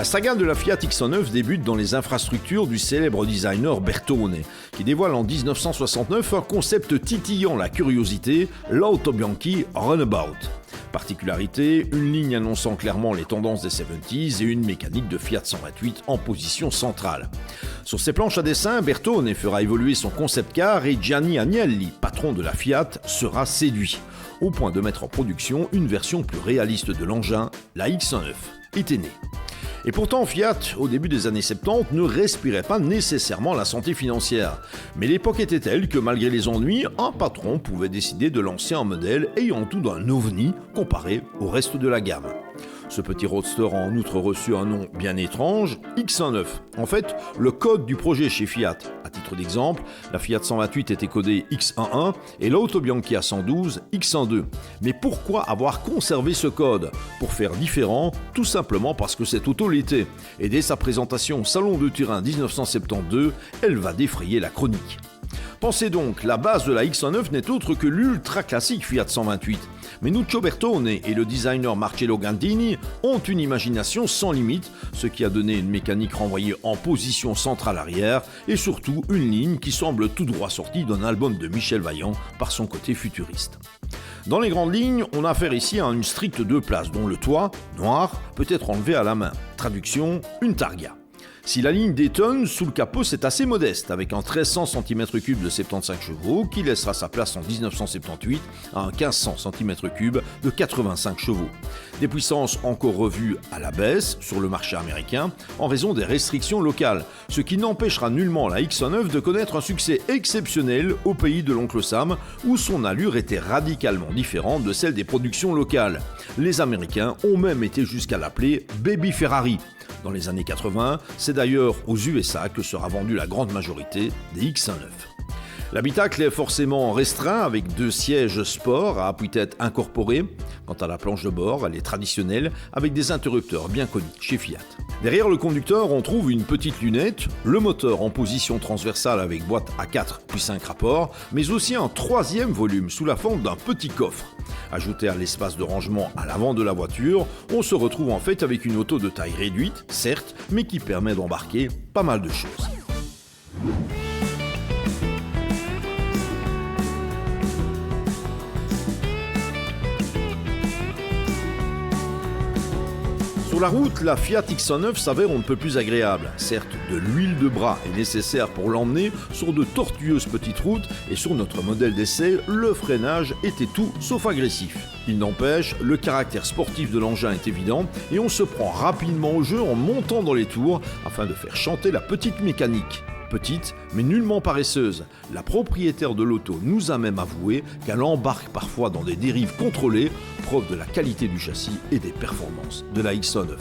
La saga de la Fiat X109 débute dans les infrastructures du célèbre designer Bertone, qui dévoile en 1969 un concept titillant la curiosité, l'Auto Bianchi Runabout. Particularité, une ligne annonçant clairement les tendances des 70s et une mécanique de Fiat 128 en position centrale. Sur ses planches à dessin, Bertone fera évoluer son concept car et Gianni Agnelli, patron de la Fiat, sera séduit, au point de mettre en production une version plus réaliste de l'engin, la X109 était née. Et pourtant, Fiat, au début des années 70, ne respirait pas nécessairement la santé financière. Mais l'époque était telle que malgré les ennuis, un patron pouvait décider de lancer un modèle ayant tout d'un ovni comparé au reste de la gamme. Ce petit roadster a en outre reçu un nom bien étrange, X109. En fait, le code du projet chez Fiat. À titre d'exemple, la Fiat 128 était codée X11 et l'Auto Bianchi A112 X12. Mais pourquoi avoir conservé ce code ? Pour faire différent, tout simplement parce que cette auto l'était. Et dès sa présentation au Salon de Turin 1972, elle va défrayer la chronique. Pensez donc, la base de la X109 n'est autre que l'ultra classique Fiat 128. Mais Nuccio Bertone et le designer Marcello Gandini ont une imagination sans limite, ce qui a donné une mécanique renvoyée en position centrale arrière et surtout une ligne qui semble tout droit sortie d'un album de Michel Vaillant par son côté futuriste. Dans les grandes lignes, on a affaire ici à une stricte 2 places dont le toit, noir, peut être enlevé à la main. Traduction, une targa. Si la ligne détonne, sous le capot c'est assez modeste, avec un 1300 cm3 de 75 chevaux qui laissera sa place en 1978 à un 1500 cm3 de 85 chevaux. Des puissances encore revues à la baisse sur le marché américain en raison des restrictions locales, ce qui n'empêchera nullement la X109 de connaître un succès exceptionnel au pays de l'oncle Sam, où son allure était radicalement différente de celle des productions locales. Les Américains ont même été jusqu'à l'appeler Baby Ferrari. Dans les années 80, c'est d'ailleurs aux USA que sera vendue la grande majorité des X109. L'habitacle est forcément restreint avec 2 sièges sport à appui-tête incorporés. Quant à la planche de bord, elle est traditionnelle avec des interrupteurs bien connus chez Fiat. Derrière le conducteur, on trouve une petite lunette, le moteur en position transversale avec boîte à 4 puis 5 rapports, mais aussi un 3e volume sous la forme d'un petit coffre. Ajouté à l'espace de rangement à l'avant de la voiture, on se retrouve en fait avec une auto de taille réduite, certes, mais qui permet d'embarquer pas mal de choses. Sur la route, la Fiat X109 s'avère on ne peut plus agréable. Certes, de l'huile de bras est nécessaire pour l'emmener sur de tortueuses petites routes et sur notre modèle d'essai, le freinage était tout sauf agressif. Il n'empêche, le caractère sportif de l'engin est évident et on se prend rapidement au jeu en montant dans les tours afin de faire chanter la petite mécanique. Petite, mais nullement paresseuse. La propriétaire de l'auto nous a même avoué qu'elle embarque parfois dans des dérives contrôlées, preuve de la qualité du châssis et des performances de la X109.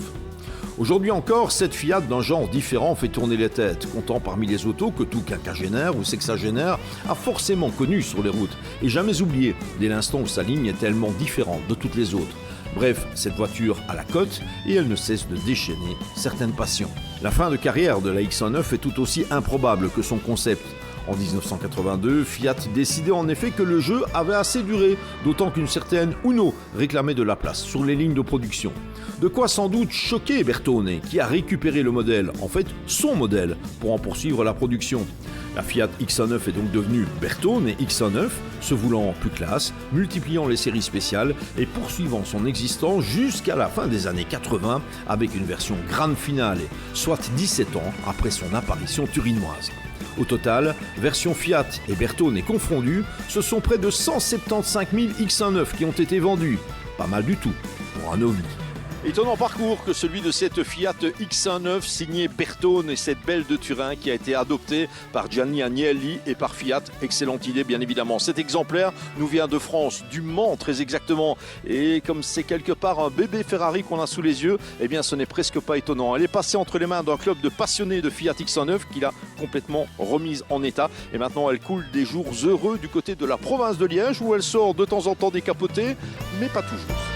Aujourd'hui encore, cette Fiat d'un genre différent fait tourner les têtes, comptant parmi les autos que tout quinquagénaire ou sexagénaire a forcément connu sur les routes, et jamais oublié, dès l'instant où sa ligne est tellement différente de toutes les autres. Bref, cette voiture a la cote et elle ne cesse de déchaîner certaines passions. La fin de carrière de la X109 est tout aussi improbable que son concept. En 1982, Fiat décidait en effet que le jeu avait assez duré, d'autant qu'une certaine Uno réclamait de la place sur les lignes de production. De quoi sans doute choquer Bertone, qui a récupéré le modèle, en fait son modèle, pour en poursuivre la production. La Fiat X109 est donc devenue Bertone X109, se voulant plus classe, multipliant les séries spéciales et poursuivant son existence jusqu'à la fin des années 80 avec une version grande finale, soit 17 ans après son apparition turinoise. Au total, version Fiat et Bertone confondues, ce sont près de 175 000 X109 qui ont été vendus. Pas mal du tout pour un ovni. Étonnant parcours que celui de cette Fiat X109 signée Bertone et cette belle de Turin qui a été adoptée par Gianni Agnelli et par Fiat. Excellente idée bien évidemment. Cet exemplaire nous vient de France, du Mans très exactement. Et comme c'est quelque part un bébé Ferrari qu'on a sous les yeux, eh bien ce n'est presque pas étonnant. Elle est passée entre les mains d'un club de passionnés de Fiat X109 qui l'a complètement remise en état. Et maintenant elle coule des jours heureux du côté de la province de Liège où elle sort de temps en temps décapotée, mais pas toujours.